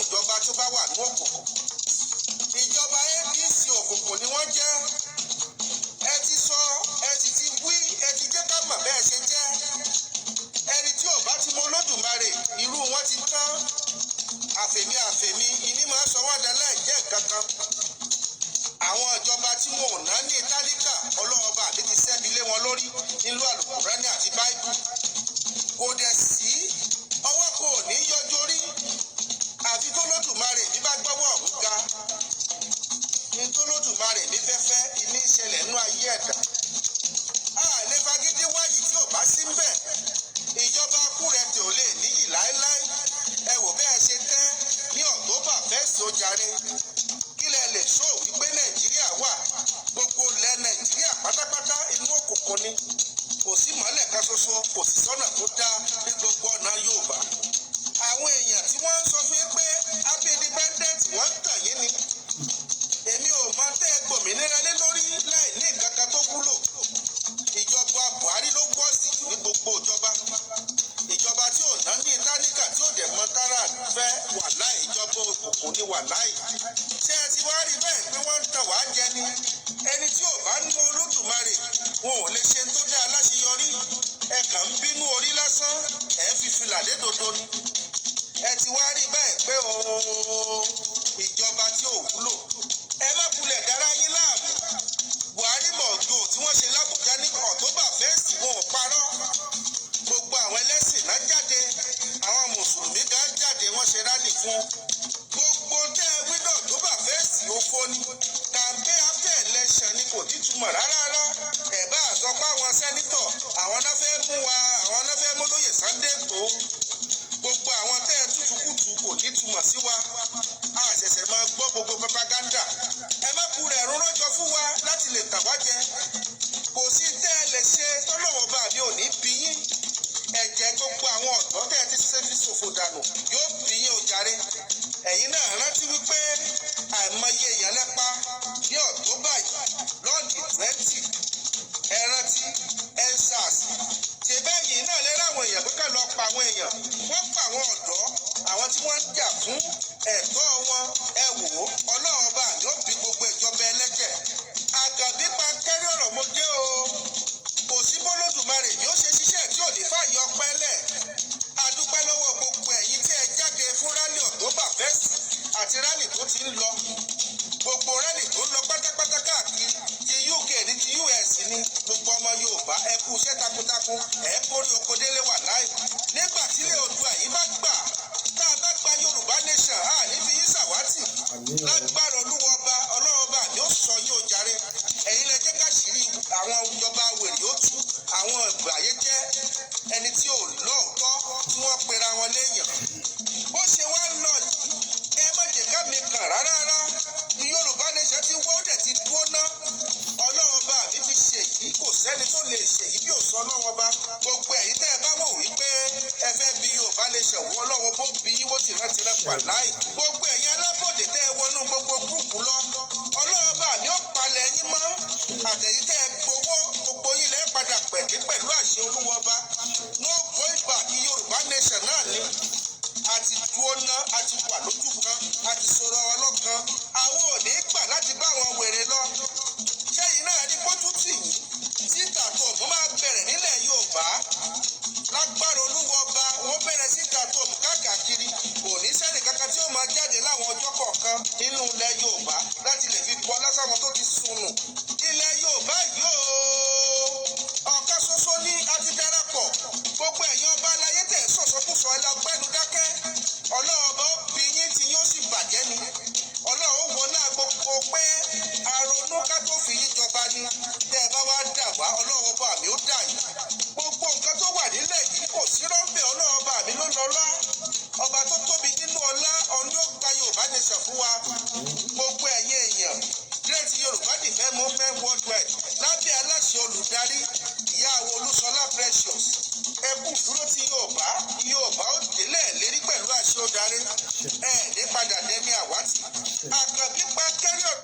ìjọba tó bá wà ní òkùnkùn. Ìjọba APC òkùnkùn ni wọ́n jẹ́. Ẹ ti sọ, ẹ sì ti wí, ẹ ti jẹ́ ká mọ̀ bẹ́ẹ̀ ṣe jẹ́. Ẹni tí ò bá ti mọ Olódùmarè irú wọn ti tán. Àfẹ̀mí ìní máa sọ wọ́n dá láì jẹ́ kankan. Àwọn ìjọba tí wọn ò ná ní tálíkà Ọlọ́run bá mi ti ṣẹ́bi lé wọn lórí nínú Àlùkùránì àti Báíbù. Kò dẹ̀ sí ọwọ́ kò ní yọjú orí àfi tó Olódùmarè ní bá gbọ́wọ́ ọ̀hún ga. Ní tó Olódùmarè ní fẹ́fẹ́ iní ìṣẹ̀lẹ̀ nínú ayé ẹ̀dá. A lè fagídí wáyì tí ò bá sí ń bẹ̀. Ìjọba Kúrẹ̀tì ò lè níyì láéláé. Ẹ wò bẹ́ẹ̀ ṣe tẹ́ ní October 1st ó jàre. Kílẹ̀ lè sọ wípé Nàìjíríà wà. Gbogbo ilẹ̀ Nàìjíríà pátápátá inú òkùnkùn ni. Kò sí mọ́lẹ̀ kan ṣoṣo, kò sí sọ́nà tó dá ní gbogbo ọ̀nà Yorùbá. Àwọn èèyàn tí wọ́n ń sọ fún yín pé happy independent wọ́n ń tàn yín ni. Èmi ò mọ tẹ́ gbòmìnira lé lórí láì ní nǹkan kan tó wúlò. Ìjọba Buhari ló wọ́ọ̀sì jù ní gbogbo ìjọba. Ìjọba tí ò ná ní táníkà tí ò dẹ̀ mọ tára fẹ́ wàláì, ìjọba òkùnkùn ni wàláì. Ṣé ẹ ti wá rí bẹ́ẹ̀ pé wọ́n ń tàn wá jẹ ni? Ẹni tí ò bá ní Olódùmarè wọn ò lè ṣe tó dá aláṣeyọrí. Ẹ kàn ń bínú orí lásán, ẹ ń fi fìlà dé dodo ni. Ẹ ti wá rí bẹ́ẹ̀ pé ìjọba tí ò wúlò. Ẹ má kulẹ̀ dára yín láàmú. Buhari mọ̀ọ́dọ̀ tí wọ́n ṣe l'Ábùjá ní October 1st wọn ò parọ́. Gbogbo àwọn ẹlẹ́sìn náà jáde, àwọn mùsùlùmí gan jáde wọ́n ṣe rálì fún. Gbogbo tẹ́ wíńdò October 1st òfo ni. Campaign after election ni kò ní túmọ̀ rárá. Ẹ bá sọ pé àwọn sẹ́nítọ̀ àwọn náà fẹ́ mú wa, àwọn náà fẹ́ mú lóyè Sunday Igboho. Gbogbo àwọn tẹ́ tútùkùtù kò ní túmọ̀ sí wa. A ṣẹ̀ṣẹ̀ máa gbọ́ gbogbo propaganda. Ẹ má kú rẹ̀ rún rọ́jọ fún wa láti lè tàn wá jẹ. Kò sí tẹ́ ẹ lè ṣe tọ́lọ́wọ́ bá mi ò ní bí yín. Ẹ̀jẹ̀ gbogbo àwọn ọ̀dọ́ tẹ́ ẹ ti ṣe fi ṣòfò dànù yóò bí yín o jàre. Ẹ̀yin náà rántí wípé àìmọye èèyàn lẹ́pa ní October yìí lọ́ọ̀dì 20. Ẹ rántí EndSARS. Ṣèbẹ́yìn náà lè ráwọn èèyàn pé ká lọ pa àwọn èèyàn. Wọ́n pa àwọn ọ̀dọ́, àwọn tí wọ́n ń jà fún ẹ̀tọ́ wọn. Ẹ wò ó, Ọlọ́run bá mi ó bí gbogbo ìjọba ẹlẹ́jẹ̀. Àgàbí pa kẹ́rí ọ̀rọ̀ mo jẹ́ o. Kò sí b'Olódùmarè yóò ṣe ṣiṣẹ́ tí ò ní fààyè ọpẹ́ lẹ̀. A dúpẹ́ lọ́wọ́ gbogbo ẹ̀yin tí ẹ jáde fún rálì October 1st àti rálì tó ti ń lọ. Gbogbo rálì tó ń lọ pátápátá káàkiri ti UK ní ti US ní gbogbo ọmọ Yorùbá ẹ kú iṣẹ́ takuntakun ẹ kórè oko délé wà láì. Nígbà tílé Oòduà yìí bá gbà tá a bá gba Yorùbá nation a ní fi yín ṣàwátì. Lágbára Olúwa ọba Ọlọ́run ọba ni ó sọ yín o jàre. Ẹ̀yin lẹ jẹ́ káṣírí àwọn ìjọba wèrè ó tú àwọn ìgbàyé jẹ́ ẹni tí ò lóòótọ́ tí wọ́n pera wọn léèyàn. Bó ṣe wá ń lọ ẹ má jẹ́ ká mi kàn rárá. Yorùbá nation ti wọ́ dẹ̀ ti dúró ná. Ọlọ́run ọba mi fi ṣe yìí kò sẹ́ni tó lè ṣe yìí bí ò sọ Ọlọ́run ọba. Gbogbo ẹ̀yin tẹ́ ẹ bá wò wípé ẹ fẹ́ bí Yorùbá nation wọ́n Ọlọ́run bó bí wó tìrántìrán pàláì. Gbogbo ẹ̀yin alábòdè tẹ́ ẹ wọnú gbogbo gúrùpù lọ. Ọlọ́run ọba mi ó palẹ̀ yín mọ́. Àtẹ̀yìn tẹ́ ẹ gbowó gbogbo yín lẹ́ padà pẹ̀lú àṣẹ Olúwa ọba. No going back Yorùbá nation náà ni. A ti dúró ná, a ti wà lójú kan, a ti sọ̀rọ̀ ọlọ́kan. Àwọn ò ní gbà láti bá àwọn wèrè lọ. Ṣẹ́yìn náà ní kójú tì yín. Síta tó mú máa bẹ̀rẹ̀ nílẹ̀ Yorùbá. Lágbára Olúwa ọba wọ́n bẹ̀rẹ̀ síta tó mú káàkiri. Kò ní sẹ́ni kankan tí ó máa jáde láwọn ọjọ́ kọ̀ọ̀kan nínú ilẹ̀ Yorùbá láti lè fi bọ́ lásàwọn tó ti sùnù. Ilẹ̀ Yorùbá yóò ọ̀kan ṣoṣo ní a ti darapọ̀. Gbogbo ẹ̀yin ọba aláyé tẹ̀ sọ̀sọ́kùsọ ẹ lọ gbẹ́nu dákẹ́. Ọlọ́run ọba ó bí yín tí yóò sì bàjẹ́ ni. Ọlọ́run wọ náà gbogbo pé àrònú ká tó fi yín jọba ni. Tẹ́ ẹ bá wá dà wá Ọlọ́run ọba mi ó dà yín. Gbogbo nǹkan tó wà nílẹ̀ yìí kò sí rọ́ńbẹ́ Ọlọ́run ọba mi ló lọ́lá. Ọba tó tóbi nínú ọlá ọ̀nà ó gba Yorùbá nation fún wa. Gbogbo ẹ̀yin èèyàn Great Yorùbá Defence Movement Worldwide lábẹ́ aláṣẹ olùdarí ìyá Olúṣọlá Precious. Ẹ kú dúró tí Yorùbá ó délẹ̀ lérí pẹ̀lú àṣẹ olùdarí. Ẹ ní padà dẹ́mi àwátì. Àkànbí pa kẹ́rí ọ̀rọ̀.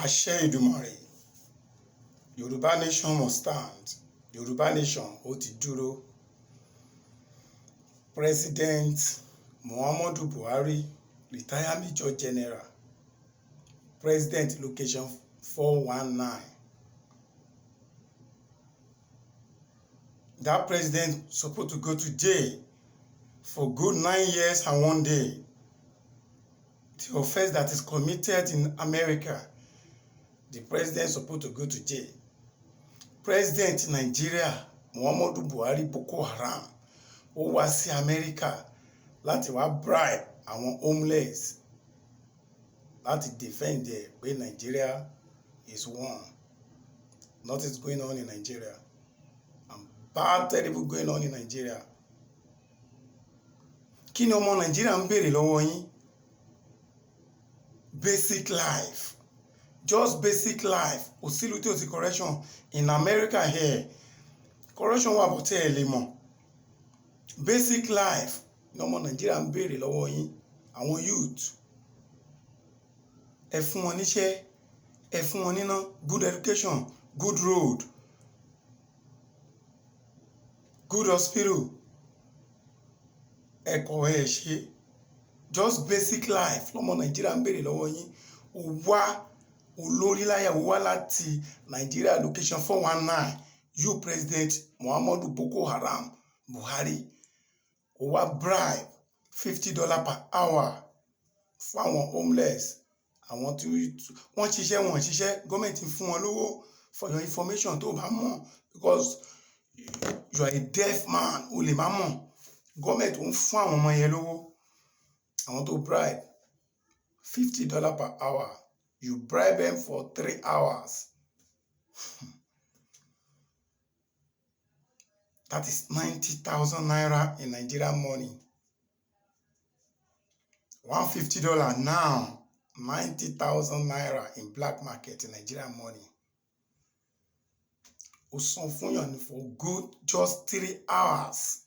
Àṣẹ Èdùmàrè. Yorùbá nation must stand. Yorùbá nation ó ti dúró. President Muhammadu Buhari, retired Major General, President, location 419. That president supposed to go to jail for good 9 years and 1 day. The offense that is committed in America, the president supposed to go to jail. President Nigeria, Muhammadu Buhari, Boko Haram, ó wá sí America láti wá bribe àwọn homeless láti defend ẹ̀ pé Nigeria is one. Nothing is going on in Nigeria. And bad, terrible going on in Nigeria. Kí ni ọmọ Nigeria ń béèrè lọ́wọ́ yín? Basic life. Just basic life. Òsílù tí ò sí correction. In America here, correction wà bọ̀ tẹ́ ẹ lè mọ̀. Basic life ni ọmọ Nigeria ń béèrè lọ́wọ́ yín. Àwọn youth. Ẹ fún wọn níṣẹ́, ẹ fún wọn níná, good education, good road, good hospital. Ẹ̀kọ́ ẹ̀ ṣe. Just basic life lọ́mọ Nigeria ń béèrè lọ́wọ́ yín. Ó wá olórí láyà, ó wá láti Nigeria location 419. You President Muhammadu Boko Haram Buhari. Ó wá bribe $50 per hour fún àwọn homeless. Àwọn tí wọ́n ṣiṣẹ́, gọ́ọ̀mẹ̀ntì fún wọn lówó for your information tó bá mọ̀, because you are a deaf man, o lè má mọ̀. Gọ́ọ̀mẹ̀ntì ń fún àwọn ọmọ yẹn lówó. Àwọn tó bribe $50 per hour. You bribe them for 3 hours. That is 90,000 naira in Nigerian money. $150 now. 90,000 naira in black market in Nigerian money. Ó san fún yàn for good just 3 hours.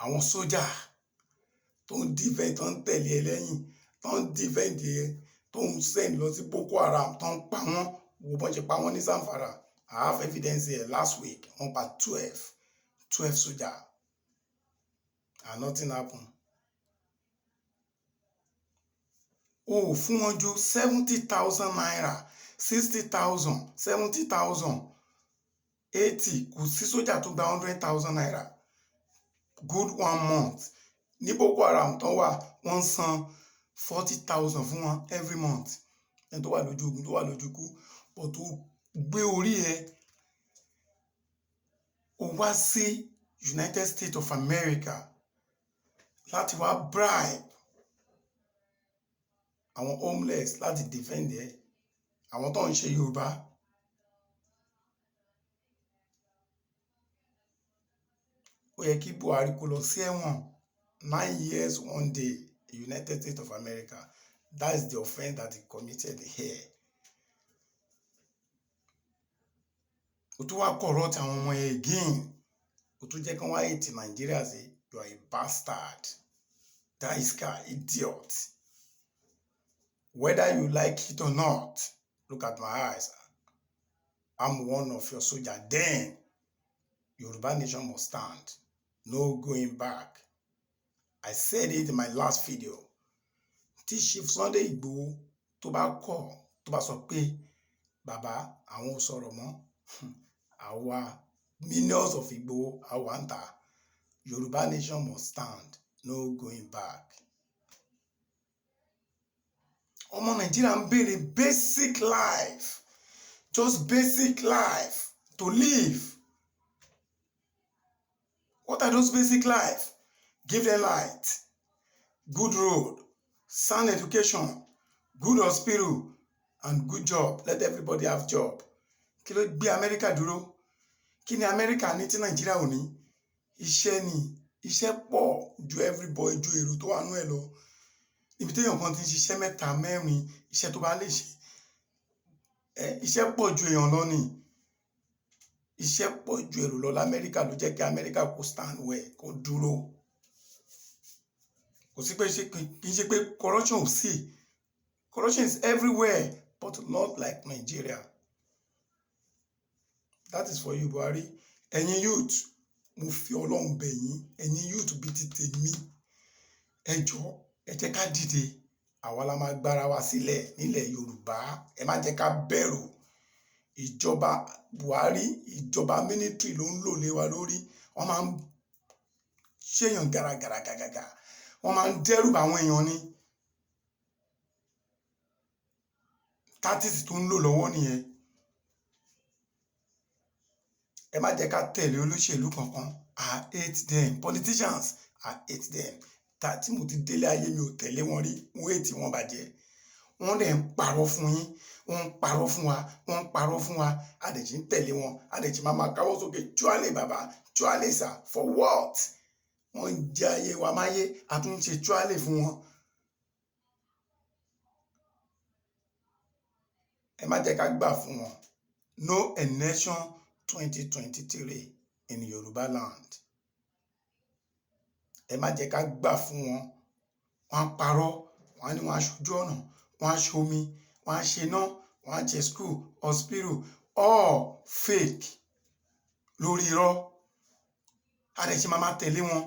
Àwọn sójà tó ń defend, tó ń tẹ̀lé ẹ lẹ́yìn, tó ń defend ẹ, tó ń send lọ sí Boko Haram, tó ń pa wọ́n, wo bọ́n ṣe pa wọ́n ní Zamfara. I have evidence here last week. Wọ́n pa 12 sójà. And nothing happened. Oh, fún wọn ju 70,000 naira, 60,000, 70,000, 80. Kò sí sójà tó gba 100,000 naira. Good 1 month. Ní Boko Haram tó wà, wọ́n san 40,000 fún wọn every month. Ẹni tó wà lójú ogun, tó wà lójú kú, but tó gbé orí ẹ, ó wá sí United States of America láti wá bribe àwọn homeless láti defend ẹ, àwọn tó ń ṣe Yorùbá. Ó yẹ kí Buhari kó lọ sí ẹ̀wọ̀n 9 years 1 day, United States of America. That is the offense that he committed here. Ó tún wá corrupt àwọn ọmọ yẹn again. Ó tún jẹ́ kí wọ́n hate Nigeria say you are a bastard. That is guy, idiot. Whether you like it or not, look at my eyes. I'm one of your soldiers. Then, Yoruba nation must stand. No going back. I said it in my last video. Tí Chief Sunday Igboho tó bá kọ̀, tó bá sọ pé bàbá àwọn ò sọ̀rọ̀ mọ́, àwa millions of Igboho àwa ń tà. Yoruba nation must stand. No going back. Ọmọ Nigeria ń béèrè basic life. Just basic life to live. What are those basic life? Give them light, good road, sound education, good hospital, and good job. Let everybody have job. Kí ló gbé America dúró? Kí ni America ní tí Nigeria ò ní? Iṣẹ́ ni. Iṣẹ́ pọ̀ ju everybody, ju èrò tó wà nú ẹ̀ lọ. Ibi téèyàn kan ti ń ṣiṣẹ́ 3, 4, iṣẹ́ tó bá lè ṣe. Iṣẹ́ pọ̀ ju èèyàn lọ ni. Iṣẹ́ pọ̀ ju èrò lọ l'Amẹ́ríkà ló jẹ́ kí Amẹ́ríkà kó stand well, kó dúró. Kò sí pé kì í ṣe pé corruption ò sí. Corruption is everywhere, but not like Nigeria. That is for you, Buhari. Ẹ̀yin youth, mo fi Ọlọ́run bẹ̀ yín, ẹ̀yin youth bíi ti tèmi, ẹ jọ̀ọ́ ẹ jẹ́ ká dìde, àwa la máa gbára wa sílẹ̀ nílẹ̀ Yorùbá, ẹ má jẹ́ ká bẹ̀rù. Ìjọba Buhari, ìjọba military ló ń lò lé wa lórí, wọ́n máa ń ṣèyàn gàràgàràgàgà, wọ́n máa ń dẹ́rù àwọn èèyàn ni. tactics tó ń lò lọ́wọ́ nìyẹn. Ẹ má jẹ́ ká tẹ̀lé olóṣèlú kankan. I hate them. Politicians, I hate them. Tí mo ti délé ayé mi ò tẹ̀lé wọn rí, mo hate wọn bàjẹ́. Wọ́n dẹ̀ ń parọ́ fún yín, wọ́n ń parọ́ fún wa, wọ́n ń parọ́ fún wa. Adẹ̀jì ń tẹ̀lé wọn, adẹ̀jì máa káwọ́ sókè, tíwálé bàbá, tíwálé sà, for what? Wọ́n ń jẹ ayé wa máyé, a tún ń ṣe tíwálé fún wọn. Ẹ má jẹ́ ká gbà fún wọn. No election 2023 in Yoruba land. Ẹ má jẹ́ ká gbà fún wọn. Wọ́n á parọ́, wọ́n á ní wọ́n á ṣojú ọ̀nà, wọ́n á ṣomi, wọ́n á ṣe iná, wọ́n á ṣe school, hospital, all fake lórí irọ́. Adẹ̀ṣe máa tẹ̀lé wọn,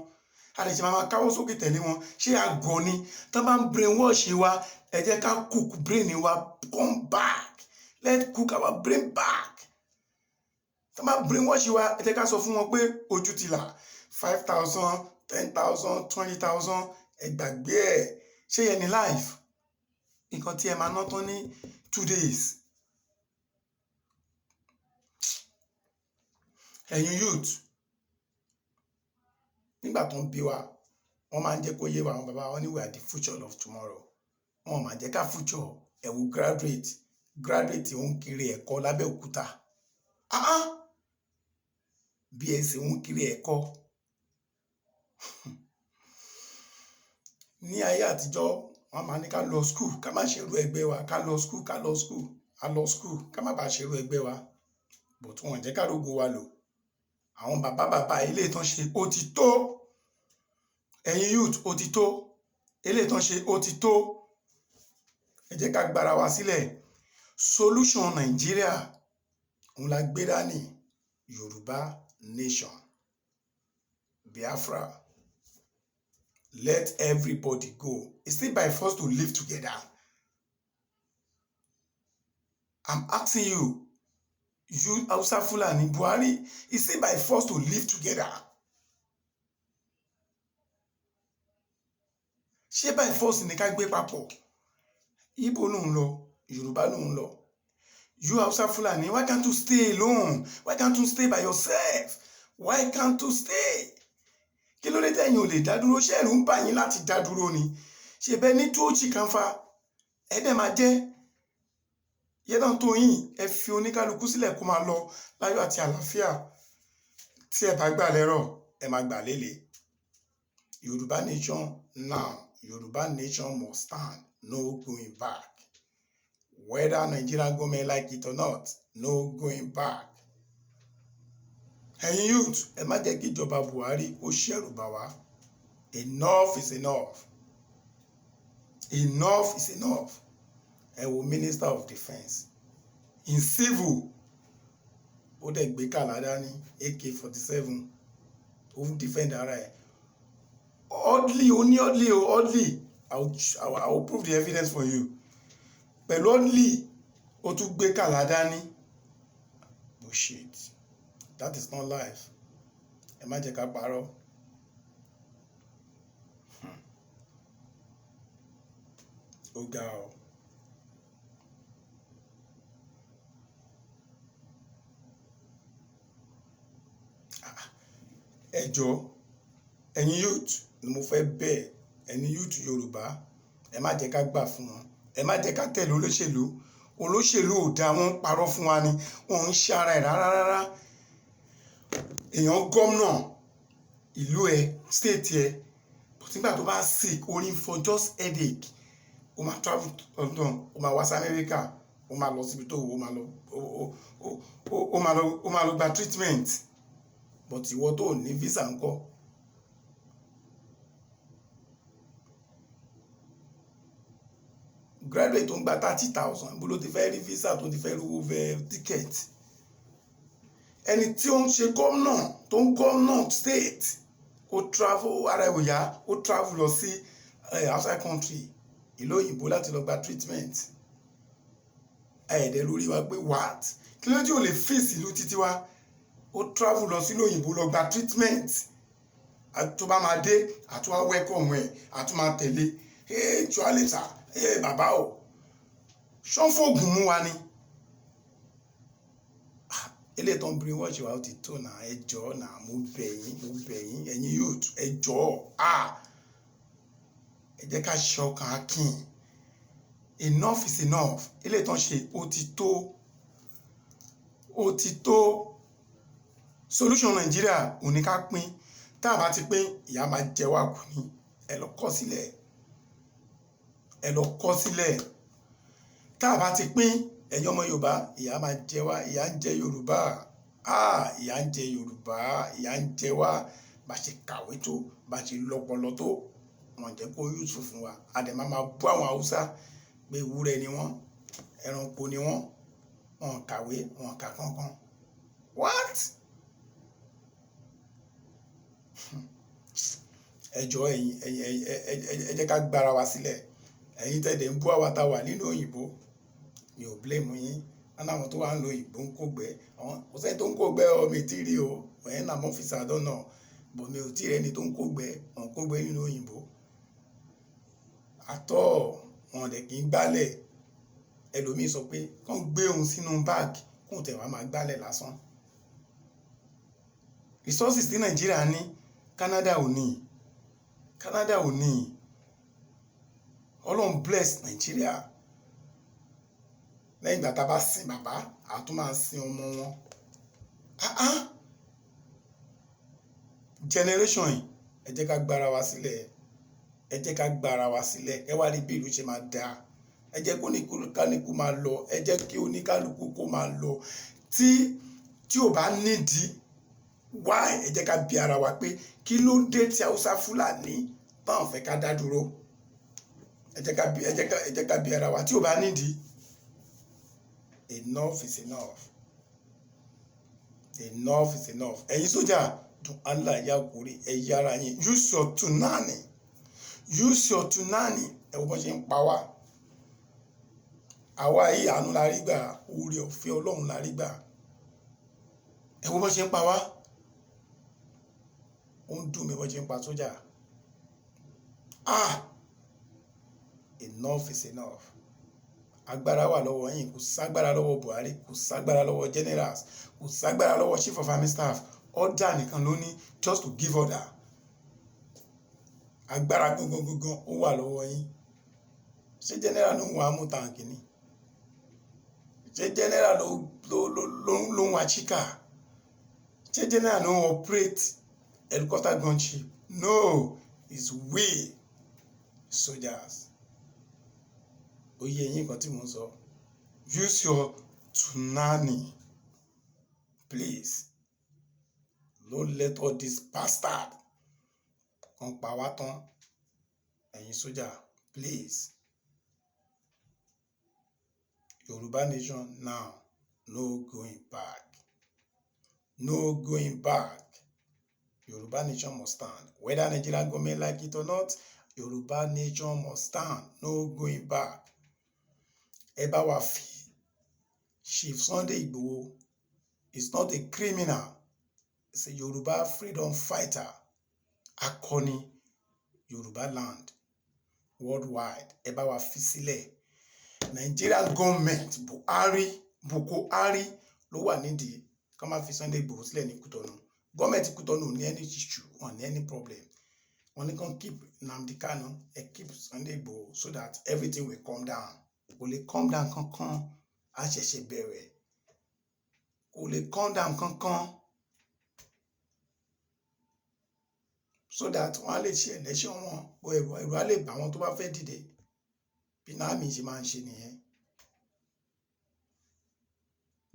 adẹ̀ṣe máa káwọ́ sókè tẹ̀lé wọn. Ṣé àgọ́ ni? Tá bá ń brainwash wa, ẹ jẹ́ ká cook brain wa, come back. Let's cook our brain back. Tá bá brainwash wa, ẹ jẹ́ ká sọ fún wọn pé ojú ti là, 5,000, 10,000, 20,000, ẹ gbàgbé ẹ̀. Ṣé yẹn ni life? Nǹkan tí ẹ máa ná tán ní 2 days. Ẹ̀yin youth, nígbà tó ń bí wa, wọ́n máa ń jẹ́ kó yé wa, àwọn bàbá wọn ní we are the future of tomorrow. Wọ́n máa jẹ́ ká future ẹ wo graduate ó ń kiri ẹ̀kọ́ lábẹ́òkúta. BSc ó ń kiri ẹ̀kọ́. Ní ayé àtijọ́, wọ́n máa ní ká lọ school, ká má ṣerú ẹgbẹ́ wa, ká lọ school, ká má bàa ṣerú ẹgbẹ́ wa. But wọ́n jẹ́ ká rógo wa lò. Àwọn bàbá ilé ìtàn ṣe ó ti tó. Ẹ̀yin youth ó ti tó. Ilé ìtàn ṣe ó ti tó. Ẹ jẹ́ ká gbára wa sílẹ̀. Solution Nigeria òun la gbé dání. Yorùbá nation. Biafra. Let everybody go. It's still by force to live together. I'm asking you, you Hausa Fulani, Buhari, it's still by force to live together. Ṣé by force ni ká gbé papọ̀? Igbo ló ń lọ, Yorùbá ló ń lọ. You Hausa Fulani, why can't you stay alone? Why can't you stay by yourself? Why can't you stay? Kí ló dé tẹ́yin ò lè dá dúró? Ṣé ẹ̀rù ń bà yín láti dá dúró ni? Ṣé bẹ́ẹ̀ ní tó òchì kan fa? Ẹ dẹ̀ máa jẹ́. Yẹ́dàn tó yín, ẹ fi oníkálukú sílẹ̀ kó máa lọ láyọ̀ àti àlàáfíà. Tí ẹ bá gbà lẹ́rọ̀, ẹ máa gbà lélẹ̀. Yorùbá nation now. Yorùbá nation must stand. No going back. Whether Nigerian government like it or not, no going back. Ẹ̀yin youth, ẹ má jẹ́ kí ìjọba Buhari ó ṣẹ̀rù bà wá. Enough is enough. Enough is enough. Ẹ wo Minister of Defence. In civil, ó dẹ̀ gbé kàládá ní AK-47. Ó ń defend ara ẹ̀. Oddly, oddly, I will prove the evidence for you. Pẹ̀lú oddly, ó tún gbé kàládá ní. Bullshit. That is not life. Ẹ má jẹ́ ká parọ́. Ó ga ọ́. Ẹ jọ̀ọ́, ẹ̀yin youth ni mo fẹ́ bẹ̀, ẹ̀yin youth Yorùbá, ẹ má jẹ́ ká gbà fún wọn. Ẹ má jẹ́ ká tẹ̀lé olóṣèlú. Olóṣèlú ò dá, wọ́n ń parọ́ fún wa ni. Wọ́n ń ṣe ara ẹ̀ rárá. Èèyàn gómìnà ìlú ẹ, state ẹ, but nígbà tó bá sick, orí for just headache, ó máa travel to London, ó máa wá sí America, ó máa lọ síbi tó wù, ó máa lọ gba treatment. But ìwọ tó ní visa ńkọ́? Graduate tó ń gba 30,000, bó ló ti fẹ́ rí visa tó ti fẹ́ rówó fẹ́ ticket. ẹni tí ó ń ṣe gómìnà tó ń gómìnà state ó travel ara ẹ̀ ò yá ó travel lọ sí outside country ìlú òyìnbó láti lọ gba treatment ẹ̀ẹ́dẹ̀ lórí wa pé what kí ló tí ò lè fèsì ìlú títí wa ó travel lọ sí ìlú òyìnbó lọ gba treatment tó bá máa dé àtúwá welcome ẹ̀ àtúmá tẹ̀lé ṣọ́álẹ̀sà bàbá o ṣọ́fọ̀gùn mú wa ni ilé tó ń biri wọ́ọ̀ṣì wa ó ti tó náà ẹ jọ̀ọ́ náà mo bẹ̀ yín ẹ̀yin youth ẹ jọ̀ọ́ ẹ jẹ́ ká ṣe ọkàn akin enough is enough ilé tó ń ṣe ó ti tó solution Nàìjíríà ò ní ká pín tá a bá ti pín ìyá máa jẹ wá kù ní ẹ lọ kọ sílẹ̀ tá a bá ti pín ẹ̀yin ọmọ Yorùbá ìyá máa jẹ wá ìyá ń jẹ Yorùbá ìyá ń jẹ Yorùbá ìyá ń jẹ wá bá ṣe kàwé tó bá ṣe lọ́pọlọ tó wọn jẹ́ kó yúùtù fún wa àdèmá máa bú àwọn Haúsá pé ewúrẹ́ ni wọ́n ẹranko ni wọ́n wọn kàwé wọn kà kankan what ẹ jọ̀ọ́ ẹ̀yin ẹ jẹ́ ká gbára wa sílẹ̀ ẹ̀yin tẹ̀dẹ̀ ń bú àwa tá wà nínú òyìnbó mi ò blame yín wọn àwọn tó wà ń lo ìbò ń kógbẹ kò sẹ́ni tó ń kógbẹ ọ mi ti rí o ẹ̀yìn náà mọ́fíìsì àdọ́nà bọ̀ mi ò tí ì rẹ́ni tó ń kógbẹ wọn kógbẹ nínú òyìnbó àtọ́ wọn dẹ̀ kì í gbálẹ̀ ẹlòmíì sọ pé kàn gbé òun sínú báàgì kóun tẹ̀ wá máa gbálẹ̀ lásán resources tí Nàìjíríà ní Canada ò ní Ọlọ́run bless Nàìjíríà lẹ́yìn ìgbà tá a bá sin bàbá a tún máa sin ọmọ wọn generation yìí ẹ jẹ́ ká gbára wa sílẹ̀ ẹ wá rí bí ìlú ṣe máa dáa ẹ jẹ́ kó oníkálukú máa lọ ẹ jẹ́ kí oníkálukú kó máa lọ tí ò bá nídìí wá ẹ jẹ́ ká bi ara wa pé kí ló dé tí Haúsá Fúlàní báwọn fẹ́ ká dá dúró ẹ jẹ́ ká bi ara wa tí ò bá nídìí. Enough is enough. Ẹ̀yin sójà dùn Allah ya kúrè ẹ yára yín use your tunani ẹ wo bó ṣe ń pa wá àwa yìí àánú la rí gbà oore ọ̀fẹ́ Ọlọ́run la rí gbà ẹ wo bó ṣe ń pa wá ó ń dùn mí bó ṣe ń pa sójà enough is enough. Agbára wà lọ́wọ́ yín kò ságbára lọ́wọ́ Buhari kò ságbára lọ́wọ́ generals kò ságbára lọ́wọ́ chief of army staff order nìkan ló ní just to give order agbára gangan ó wà lọ́wọ́ yín ṣé general ló ń wá mú tàǹkì ni ṣé general ló ń wá chika ṣé general ló ń operate helicopter gunship no it's we soldiers. Ó yé yín kan tí mò ń sọ use your tunani please don't let all this bastard kan pa wá tán ẹ̀yin sójà please Yorùbá nation now no going back Yorùbá nation must stand whether Nigerian government like it or not Yorùbá nation must stand no going back. Ẹ bá wa fi Chief Sunday Igboho is not a criminal he's a Yorùbá freedom fighter akọni Yorùbá land worldwide ẹ bá wa fi sílẹ̀ Nigerian government Boko Hari ló wà nídìí ká má fi Sunday Igboho sílẹ̀ ní Kútọ̀nù gọ́ọ̀mẹ̀ntì Kútọ̀nù ò ní any issue wọn ní any problem wọn ní kàn keep Nnamdi Kanu keep Sunday Igboho so that everything will calm down. Kò lè calm down kankan a ṣẹ̀ṣẹ̀ bẹ̀rẹ̀ kò lè calm down kankan so that wọ́n á lè ṣe election wọn bó ẹ̀rù á lè bá wọn tó bá fẹ́ dìde bí Náàmì ṣe máa ń ṣe nìyẹn.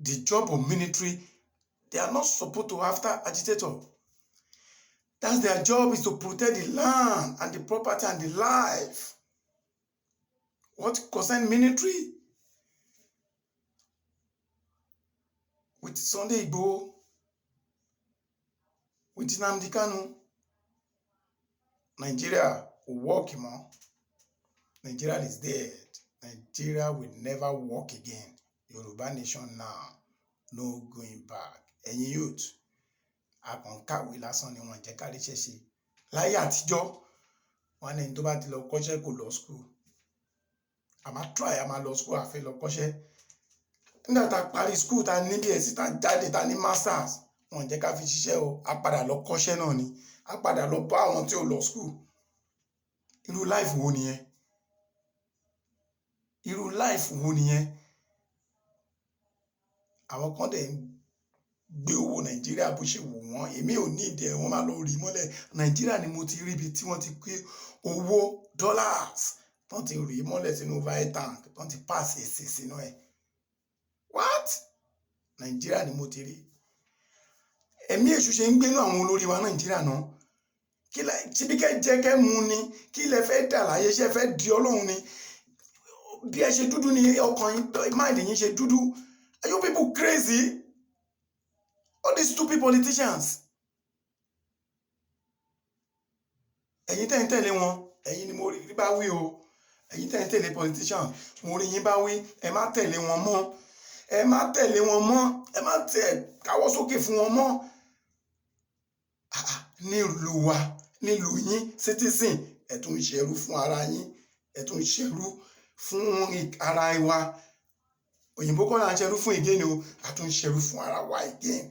The job of military they are not supposed to after agitator that's their job is to protect the land and the property and the life. What concern military with Sunday Igboho with Nnamdi Kanu. Nigeria will work more. Nigeria is dead. Nigeria will never work again. Yoruba nation now, no going back. Ẹ̀yin youth, àkànkàwé lásán ni wọ́n jẹ́ ká ríṣẹ́ ṣe. Láyé àtijọ́, wọ́n ní ẹni tó bá ti lọ kọ́ṣẹ́ kò lọ school. A máa try, a máa lọ school, a fẹ́ lọ kọ́ṣẹ́. Nígbà tá a parí school, tá a ní BSc, tá a jáde, tá a ní masters, wọ́n jẹ́ ká fi ṣiṣẹ́ o. A padà lọ kọ́ṣẹ́ náà ni. A padà lọ bá àwọn tí ò lọ school. Irú life wo nìyẹn? Irú life wo nìyẹn? Àwọn kan dẹ̀ ń gbé owó Nàìjíríà bó ṣe wù wọ́n. Èmi ò ní ìdí ẹ̀, wọ́n máa lọ rí mọ́lẹ̀. Nàìjíríà ni mo ti rí ibi tí wọ́n ti pé owó dollars tán ti rí mọ́lẹ̀ sínú oil tank, tán ti pass èsì sínú ẹ̀. What? Nàìjíríà ni mo ti rí. Ẹ̀mí èṣù ṣe ń gbénú àwọn olórí wa Nàìjíríà náà. Kí lẹ ṣíbí kẹ́ jẹ́ kẹ́ mu ni? Kí lẹ fẹ́ dà láyé? Ṣé ẹ fẹ́ di Ọlọ́run ni? Bí ẹ ṣe dúdú ni ọkàn yín, mind yín ṣe dúdú. Are you people crazy? All these stupid politicians. Ẹ̀yin tẹ́ ń tẹ̀lé wọn, ẹ̀yin ni mo rí bá wí o. Ẹ̀yin tẹ́ ń tẹ̀lé politicians, mo rí yín bá wí. Ẹ má tẹ̀lé wọn mọ́. Ẹ má tẹ̀lé wọn mọ́. Ẹ má tẹ̀ káwọ́ sókè fún wọn mọ́. Nílùú wa, nílùú yín, citizen, ẹ tún ń ṣerú fún ara yín. Ẹ tún ń ṣerú fún ara wa. Òyìnbó kọ́ là ń ṣerú fún again o. A tún ń ṣerú fún ara wa again.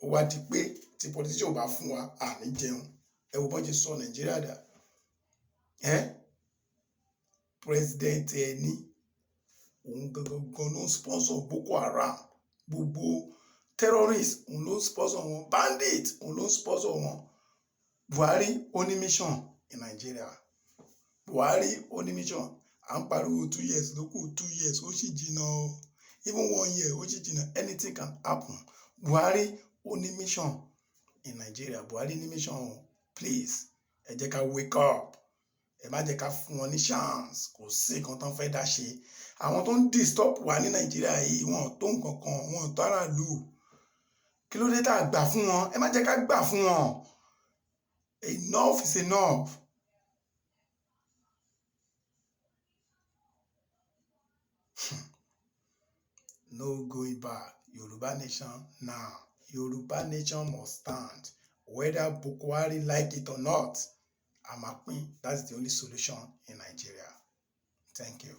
Ó wá di pé tí politician ò bá fún wa, à ní jẹun. Ẹ wo bọ́n ṣe sọ Nàìjíríà dà. President ẹni òun gangan ló ń sponsor Boko Haram. Gbogbo terrorist òun ló ń sponsor wọn. Bandit òun ló ń sponsor wọn. Buhari ó ní mission in Nigeria. Buhari ó ní mission. À ń pariwo 2 years lókù, 2 years ó sì jìnnà o. Even 1 year ó sì jìnnà. Anything can happen. Buhari ó ní mission in Nigeria. Buhari ní mission o. Please, ẹ jẹ́ ká wake up. Ẹ má jẹ́ ká fún wọn ní chance. Kò sí nǹkan tán fẹ́ dá ṣe. Àwọn tó ń disturb wa ní Nàìjíríà yìí, wọn ò tó nǹkan kan, wọn ò tó aráàlú. Kí ló dé tá a gbà fún wọn? Ẹ má jẹ́ ká gbà fún wọn. Enough is enough. No going back. Yoruba nation now. Yoruba nation must stand. Whether Boko Haram like it or not, Amapin, that's the only solution in Nigeria. Thank you.